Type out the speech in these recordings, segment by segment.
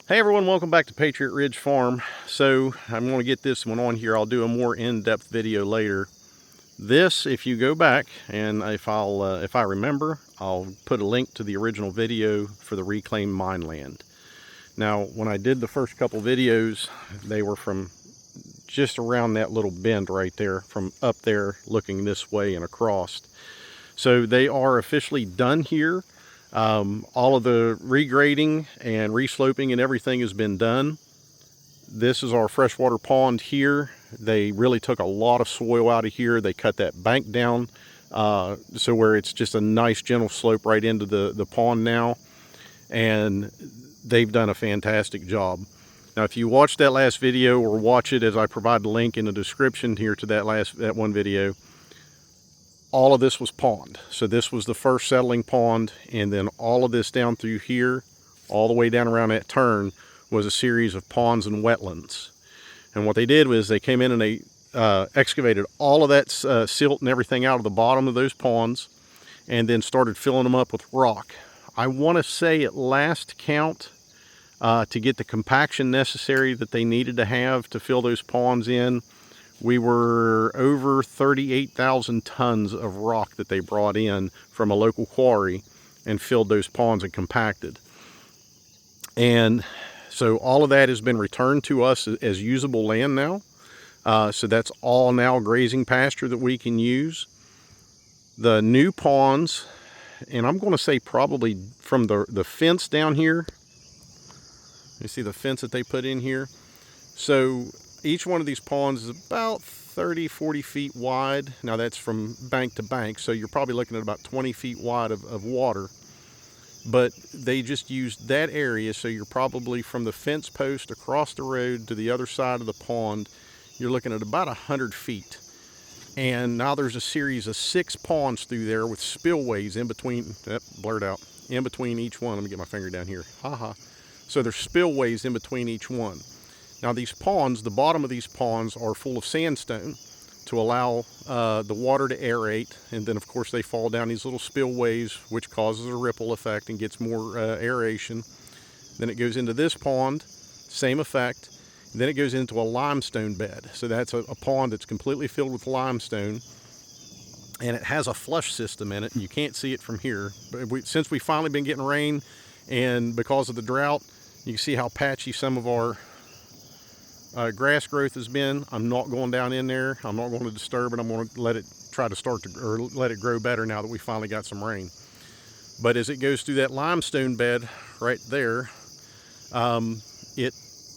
Hey everyone, welcome back to Patriot Ridge Farm. So I'm going to get this one on here. I'll do a more in-depth video later. This, if you go back, and if I remember, I'll put a link to the original video for the reclaimed mine land. Now, when I did the first couple videos, they were from just around that little bend right there, from up there looking this way and across. So they are officially done here. All of the regrading and resloping and everything has been done. This is our freshwater pond here. They really took a lot of soil out of here. They cut that bank down so where it's just a nice gentle slope right into the pond now. And they've done a fantastic job. Now, if you watched that last video or watch it as I provide the link in the description here to that one video, all of this was pond. So this was the first settling pond, and then all of this down through here, all the way down around that turn, was a series of ponds and wetlands. And what they did was they came in and they excavated all of that silt and everything out of the bottom of those ponds, and then started filling them up with rock. I want to say at last count, to get the compaction necessary that they needed to have to fill those ponds in, we were over 38,000 tons of rock that they brought in from a local quarry and filled those ponds and compacted. And so all of that has been returned to us as usable land now. So that's all now grazing pasture that we can use. The new ponds, and I'm going to say probably from the fence down here. You see the fence that they put in here? So each one of these ponds is about 30-40 feet wide. Now that's from bank to bank, so you're probably looking at about 20 feet wide of water. But they just used that area, so you're probably from the fence post across the road to the other side of the pond, you're looking at about 100 feet. And now there's a series of 6 ponds through there with spillways in between, blurred out, in between each one. Let me get my finger down here, So there's spillways in between each one. Now these ponds, the bottom of these ponds are full of sandstone to allow the water to aerate, and then of course they fall down these little spillways, which causes a ripple effect and gets more aeration. Then it goes into this pond, same effect. Then it goes into a limestone bed. So that's a pond that's completely filled with limestone, and it has a flush system in it. You can't see it from here, but since we've finally been getting rain, and because of the drought, you can see how patchy some of our grass growth has been. I'm not going down in there. I'm not going to disturb it. I'm going to let it let it grow better now that we finally got some rain. But as it goes through that limestone bed right there, it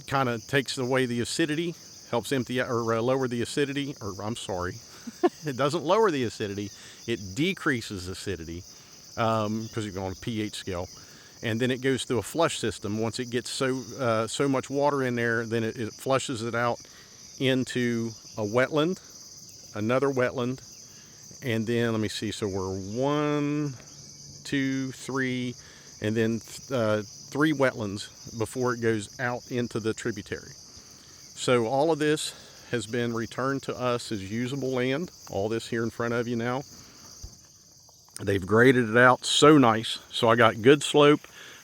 kind of takes away the acidity, helps empty or lower the acidity, or I'm sorry, it doesn't lower the acidity, it decreases acidity because you're on a pH scale. And then it goes through a flush system. Once it gets so much water in there, then it flushes it out into a wetland, another wetland, and then let me see. So we're 1, 2, 3, and then 3 wetlands before it goes out into the tributary. So all of this has been returned to us as usable land. All this here in front of you now. They've graded it out so nice. So I got good slope,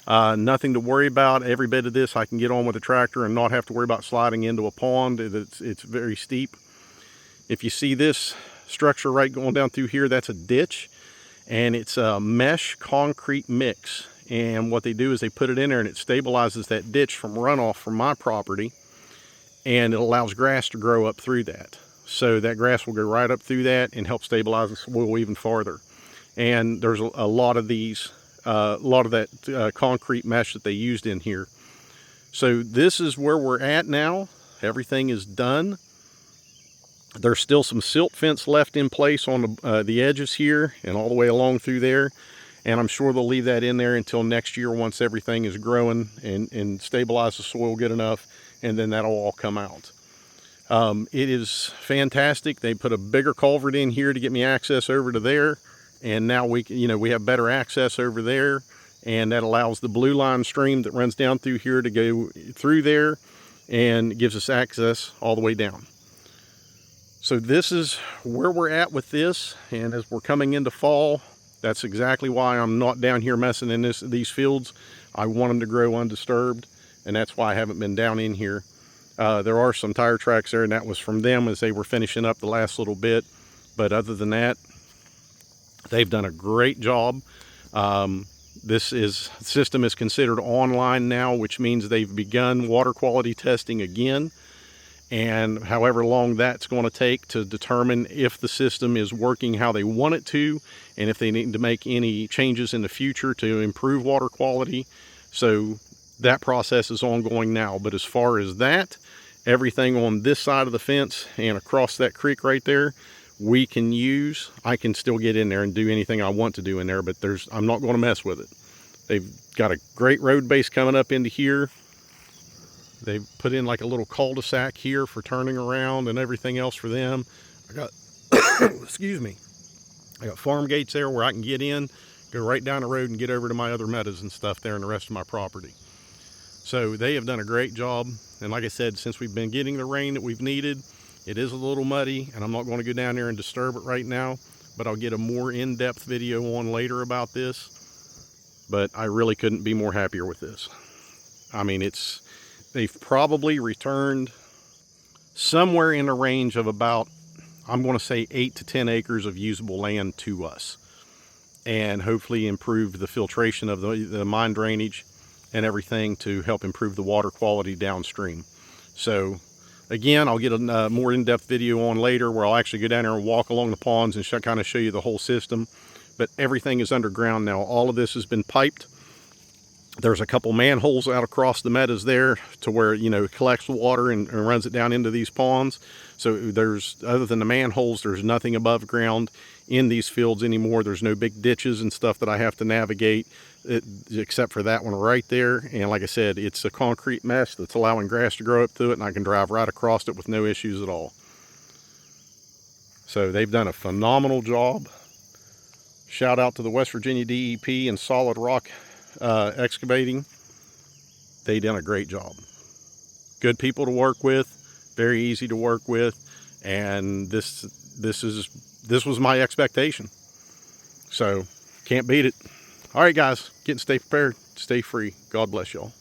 nothing to worry about. Every bit of this I can get on with a tractor and not have to worry about sliding into a pond. It's very steep. If you see this structure right going down through here, that's a ditch, and it's a mesh concrete mix. And what they do is they put it in there and it stabilizes that ditch from runoff from my property, and it allows grass to grow up through that. So that grass will go right up through that and help stabilize the soil even farther. And there's a lot of these, a lot of that concrete mesh that they used in here. So this is where we're at now. Everything is done. There's still some silt fence left in place on the edges here and all the way along through there. And I'm sure they'll leave that in there until next year once everything is growing and stabilize the soil good enough, and then that'll all come out. It is fantastic. They put a bigger culvert in here to get me access over to there. And now we have better access over there, and that allows the blue line stream that runs down through here to go through there and gives us access all the way down. So this is where we're at with this, and as we're coming into fall, that's exactly why I'm not down here messing in these fields. I want them to grow undisturbed, and that's why I haven't been down in here. There are some tire tracks there, and that was from them as they were finishing up the last little bit. But other than that, they've done a great job. This system is considered online now, which means they've begun water quality testing again. And however long that's going to take to determine if the system is working how they want it to, and if they need to make any changes in the future to improve water quality. So that process is ongoing now. But as far as that, everything on this side of the fence and across that creek right there, we can use. I can still get in there and do anything I want to do in there, but I'm not going to mess with it. They've got a great road base coming up into here. They've put in like a little cul-de-sac here for turning around and everything else for them. I got, excuse me, I got farm gates there where I can get in, go right down the road and get over to my other meadows and stuff there and the rest of my property. So they have done a great job. And like I said, since we've been getting the rain that we've needed, it is a little muddy, and I'm not going to go down there and disturb it right now, but I'll get a more in-depth video on later about this. But I really couldn't be more happier with this. I mean, they've probably returned somewhere in the range of about, I'm going to say 8 to 10 acres of usable land to us, and hopefully improved the filtration of the mine drainage and everything to help improve the water quality downstream. So again, I'll get a more in-depth video on later where I'll actually go down there and walk along the ponds and kind of show you the whole system. But everything is underground now. All of this has been piped. There's a couple manholes out across the meadows there to where, you know, it collects water and runs it down into these ponds. So other than the manholes, there's nothing above ground in these fields anymore. There's no big ditches and stuff that I have to navigate, except for that one right there. And like I said, it's a concrete mesh that's allowing grass to grow up through it, and I can drive right across it with no issues at all. So they've done a phenomenal job. Shout out to the West Virginia DEP and Solid Rock Excavating. They done a great job. Good people to work with, very easy to work with, and this was my expectation. So can't beat it. All right, guys, stay prepared, stay free. God bless y'all.